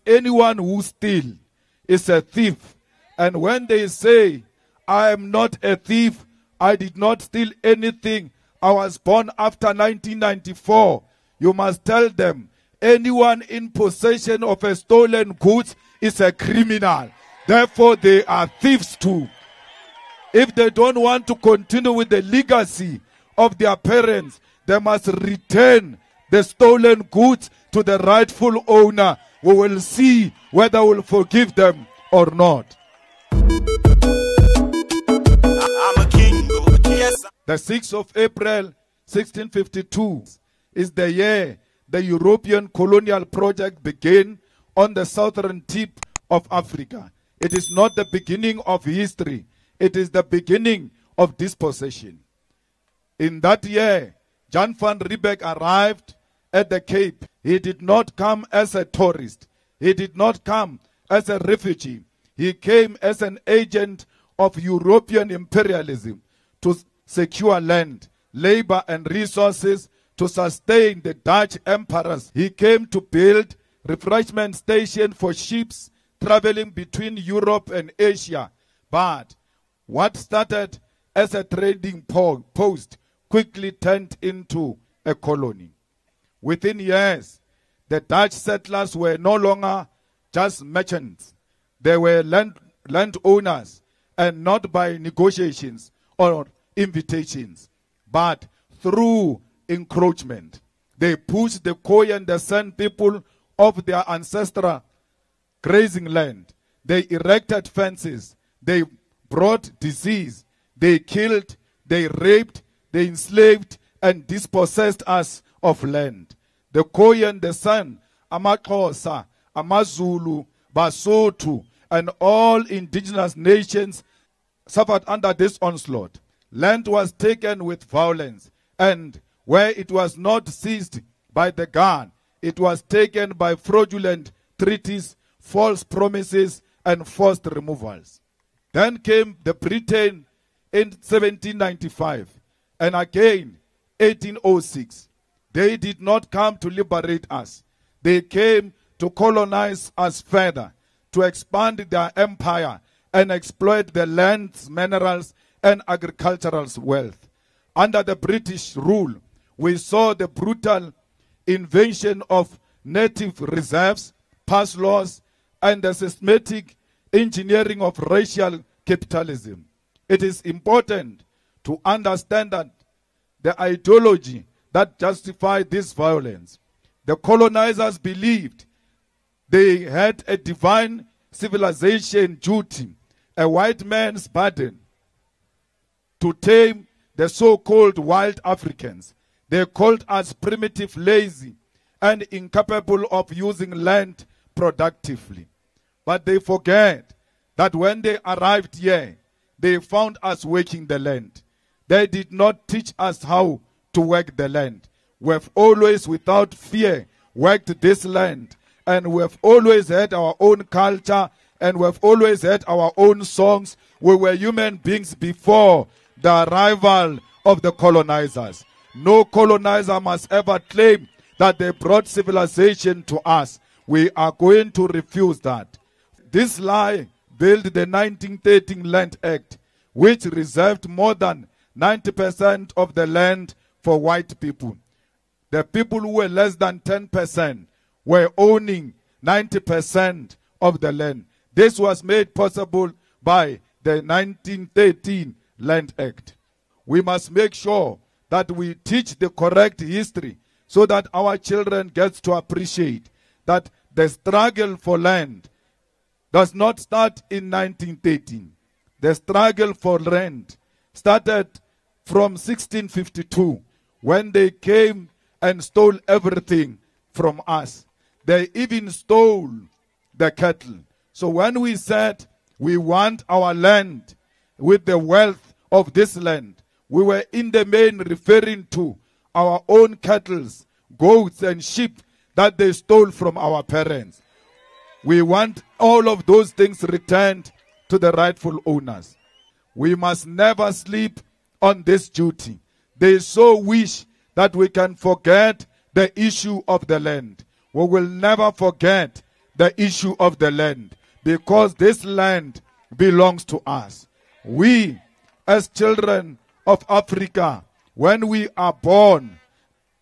anyone who steals is a thief. And when they say, I am not a thief, I did not steal anything, I was born after 1994, you must tell them, anyone in possession of a stolen goods is a criminal. Therefore, they are thieves too. If they don't want to continue with the legacy of their parents, they must return the stolen goods to the rightful owner. We will see whether we'll forgive them or not. I'm a king. Yes. The 6th of April, 1652 is the year the European colonial project began on the southern tip of Africa. It is not the beginning of history. It is the beginning of dispossession. In that year, Jan van Riebeeck arrived at the Cape. He did not come as a tourist. He did not come as a refugee. He came as an agent of European imperialism to secure land, labor, and resources to sustain the Dutch emperors. He came to build refreshment stations for ships traveling between Europe and Asia. But what started as a trading post quickly turned into a colony. Within years, the Dutch settlers were no longer just merchants. They were landowners, and not by negotiations or invitations, but through encroachment. They pushed the Khoi and the San people off their ancestral grazing land. They erected fences. They brought disease. They killed, they raped, they enslaved, and dispossessed us of land. The Khoi and the San, AmaXhosa, AmaZulu, Basotho, and all indigenous nations suffered under this onslaught. Land was taken with violence, and where it was not seized by the gun, it was taken by fraudulent treaties, false promises, and forced removals. Then came the Britain in 1795, and again 1806. They did not come to liberate us. They came to colonize us further, to expand their empire and exploit the land's minerals and agricultural wealth. Under the British rule, we saw the brutal invasion of native reserves, pass laws, and the systematic engineering of racial capitalism. It is important to understand that the ideology that justified this violence. The colonizers believed they had a divine civilization duty, a white man's burden, to tame the so-called wild Africans. They called us primitive, lazy, and incapable of using land productively. But they forget that when they arrived here, they found us working the land. They did not teach us how to work the land. We've always, without fear, worked this land. And we've always had our own culture, and we've always had our own songs. We were human beings before the arrival of the colonizers. No colonizer must ever claim that they brought civilization to us. We are going to refuse that. This lie built the 1913 Land Act, which reserved more than 90% of the land for white people. The people who were less than 10% were owning 90% of the land. This was made possible by the 1913 Land Act. We must make sure that we teach the correct history so that our children get to appreciate that the struggle for land does not start in 1913. The struggle for land started from 1652 when they came and stole everything from us. They even stole the cattle. So when we said we want our land with the wealth of this land, we were in the main referring to our own cattle, goats, and sheep that they stole from our parents. We want all of those things returned to the rightful owners. We must never sleep on this duty. They so wish that we can forget the issue of the land. We will never forget the issue of the land, because this land belongs to us. We, as children of Africa, when we are born,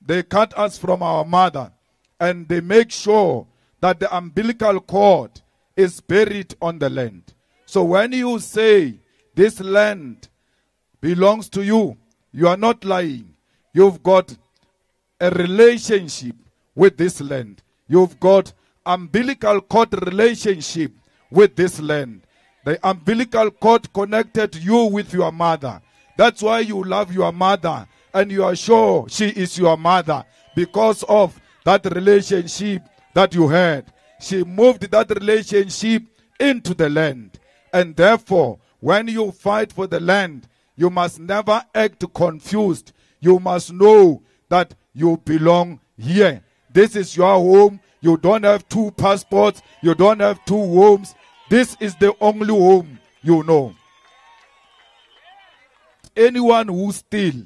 they cut us from our mother, and they make sure that the umbilical cord is buried on the land. So when you say this land belongs to you, you are not lying. You've got a relationship with this land. You've got umbilical cord relationship with this land. The umbilical cord connected you with your mother. That's why you love your mother and you are sure she is your mother, because of that relationship that you had. She moved that relationship into the land. And therefore, when you fight for the land, you must never act confused. You must know that you belong here. This is your home. You don't have two passports. You don't have two homes. This is the only home you know. Anyone who steals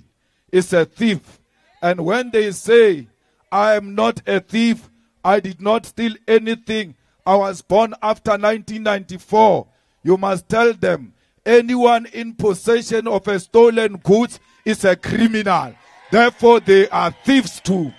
is a thief. And when they say, I am not a thief, I did not steal anything, I was born after 1994, you must tell them, anyone in possession of a stolen goods is a criminal. Therefore, they are thieves too.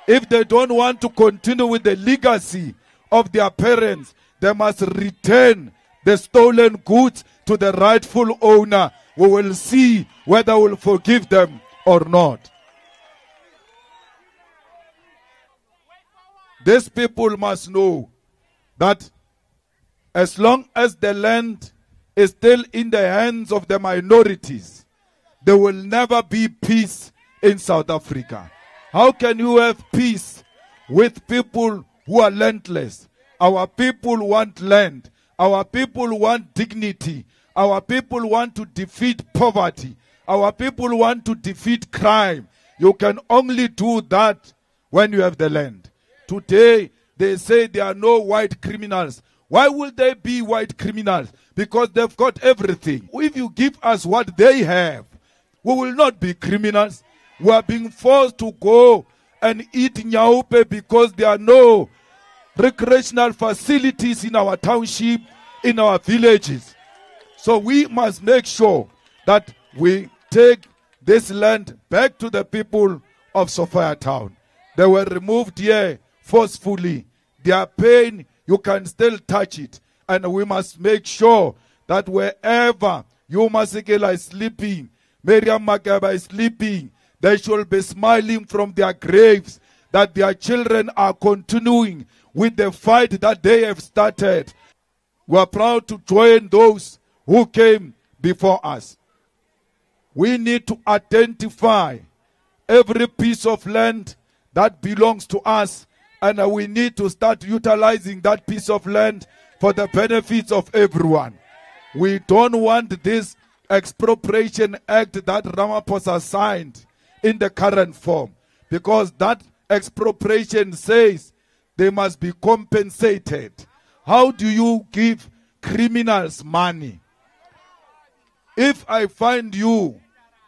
If they don't want to continue with the legacy of their parents, they must return the stolen goods to the rightful owner. We will see whether we will forgive them or not. These people must know that as long as the land is still in the hands of the minorities, there will never be peace in South Africa. How can you have peace with people who are landless? Our people want land. Our people want dignity. Our people want to defeat poverty. Our people want to defeat crime. You can only do that when you have the land. Today, they say there are no white criminals. Why will they be white criminals? Because they've got everything. If you give us what they have, we will not be criminals. We are being forced to go and eat nyaupe because there are no recreational facilities in our township, in our villages. So we must make sure that we take this land back to the people of Sophiatown. They were removed here forcefully. Their pain, you can still touch it. And we must make sure that wherever you Masekela is sleeping, Miriam Makeba is sleeping, they should be smiling from their graves that their children are continuing with the fight that they have started. We are proud to join those who came before us. We need to identify every piece of land that belongs to us, and we need to start utilizing that piece of land for the benefits of everyone. We don't want this expropriation act that Ramaphosa signed in the current form, because that expropriation says they must be compensated. How do you give criminals money? If I find you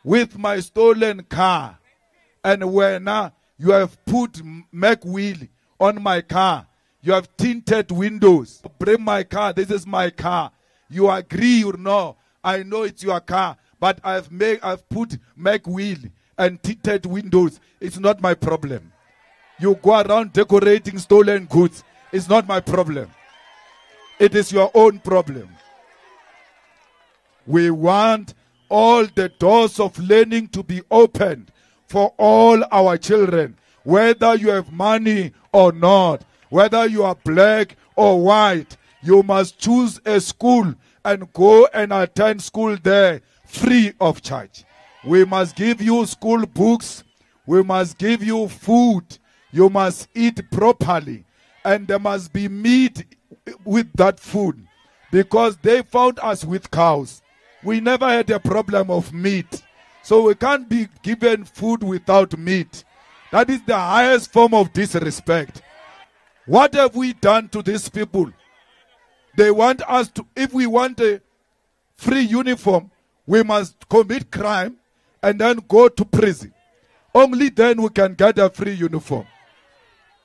with my stolen car, and when you have put Mac wheel on my car, you have tinted windows, bring my car, this is my car. You agree or no? I know it's your car, but I've put Mac wheel and tinted windows. It's not my problem. You go around decorating stolen goods. It's not my problem. It is your own problem. We want all the doors of learning to be opened for all our children, whether you have money or not, whether you are black or white. You must choose a school and go and attend school there free of charge. We must give you school books. We must give you food. You must eat properly. And there must be meat with that food, because they found us with cows. We never had a problem of meat. So we can't be given food without meat. That is the highest form of disrespect. What have we done to these people? They want us to, if we want a free uniform, we must commit crime and then go to prison. Only then we can get a free uniform.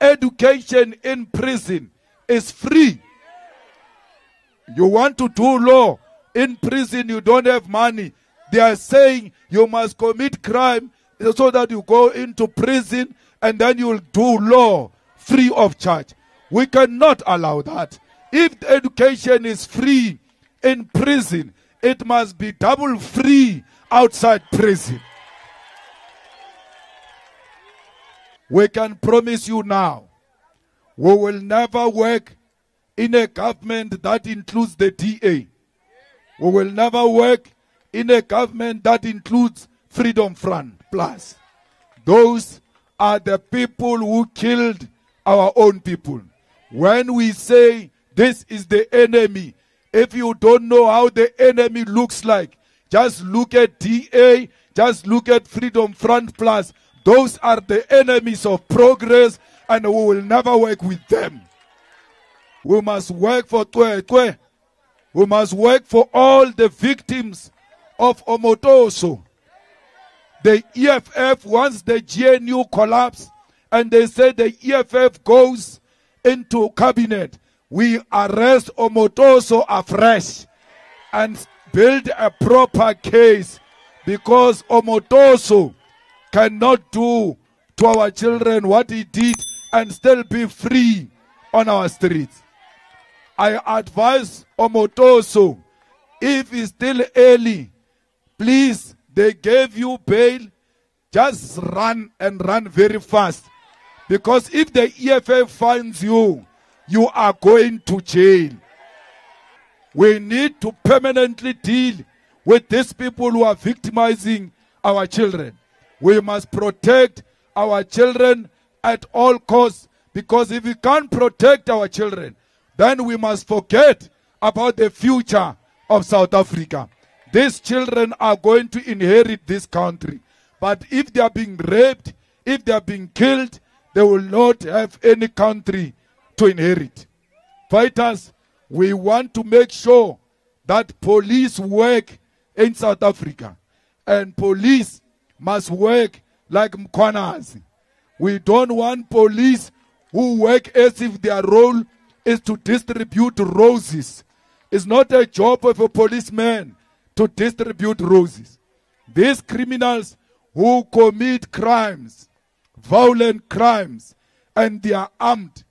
Education in prison is free. You want to do law in prison, you don't have money. They are saying you must commit crime so that you go into prison and then you will do law free of charge. We cannot allow that. If the education is free in prison, it must be double free outside prison. We can promise you now, we will never work in a government that includes the DA. We will never work in a government that includes Freedom Front Plus. Those are the people who killed our own people. When we say this is the enemy, if you don't know how the enemy looks like, just look at DA, just look at Freedom Front Plus. Those are the enemies of progress, and we will never work with them. We must work for Twe. We must work for all the victims of Omotoso. The EFF, once the GNU collapsed, and they said the EFF goes into cabinet, we arrest Omotoso afresh and build a proper case, because Omotoso cannot do to our children what he did and still be free on our streets. I advise Omotoso, if it's still early, please, they gave you bail, just run and run very fast. Because if the EFF finds you, you are going to jail. We need to permanently deal with these people who are victimizing our children. We must protect our children at all costs, because if we can't protect our children, then we must forget about the future of South Africa. These children are going to inherit this country. But if they are being raped, if they are being killed, they will not have any country to inherit. Fighters, we want to make sure that police work in South Africa. And police must work like Mkhwanazi. We don't want police who work as if their role is to distribute roses. It's not a job of a policeman to distribute roses. These criminals who commit crimes, violent crimes, and they are armed,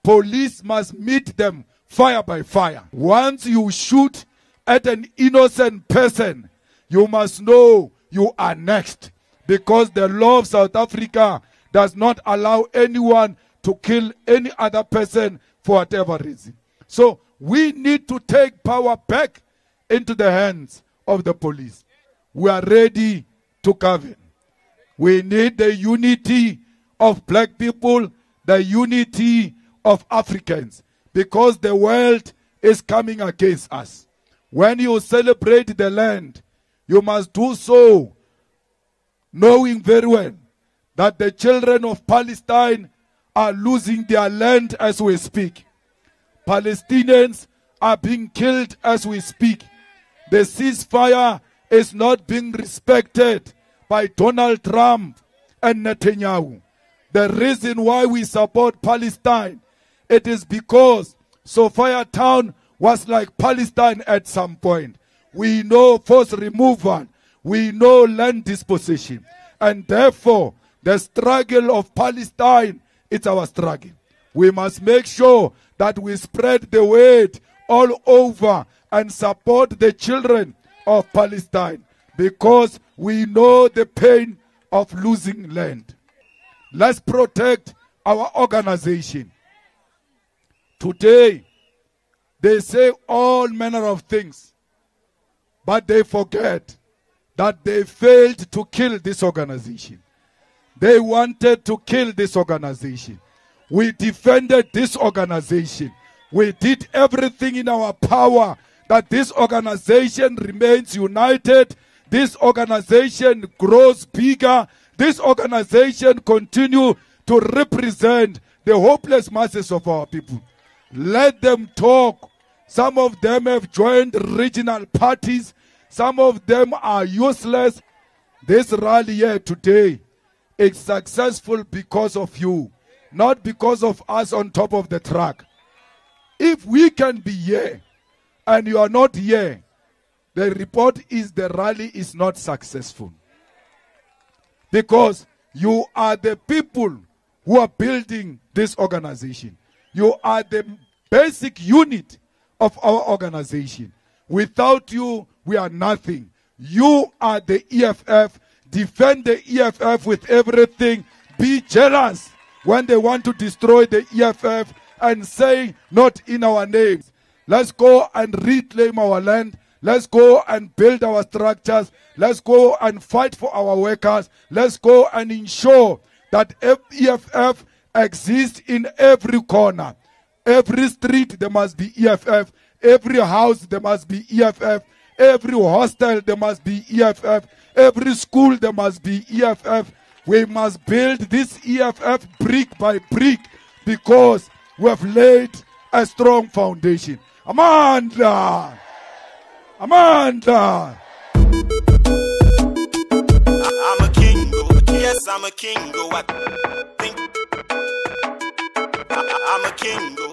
police must meet them fire by fire. Once you shoot at an innocent person, you must know you are next, because the law of South Africa does not allow anyone to kill any other person for whatever reason. So we need to take power back into the hands of the police. We are ready to govern. We need the unity of black people, the unity of Africans, because the world is coming against us. When you celebrate the land, you must do so knowing very well that the children of Palestine are losing their land as we speak. Palestinians are being killed as we speak. The ceasefire is not being respected by Donald Trump and Netanyahu. The reason why we support Palestine, it is because Sophia Town was like Palestine at some point. We know forced removal, we know land disposition, and therefore the struggle of Palestine, it's our struggle. We must make sure that we spread the word all over and support the children of Palestine, because we know the pain of losing land. Let's protect our organization. Today, they say all manner of things, but they forget that they failed to kill this organization. They wanted to kill this organization. We defended this organization. We did everything in our power that this organization remains united. This organization grows bigger. This organization continues to represent the hopeless masses of our people. Let them talk. Some of them have joined regional parties. Some of them are useless. This rally here today is successful because of you, not because of us on top of the track. If we can be here and you are not here, the report is the rally is not successful. Because you are the people who are building this organization. You are the basic unit of our organization. Without you, we are nothing. You are the EFF. Defend the EFF with everything. Be jealous when they want to destroy the EFF and say, not in our names. Let's go and reclaim our land. Let's go and build our structures. Let's go and fight for our workers. Let's go and ensure that EFF exists in every corner. Every street there must be EFF. Every house there must be EFF. Every hostel there must be EFF. Every school there must be EFF. We must build this EFF brick by brick because we have laid a strong foundation. Amanda! Amanda! I'm a king, yes, I'm a king. I think I'm a king.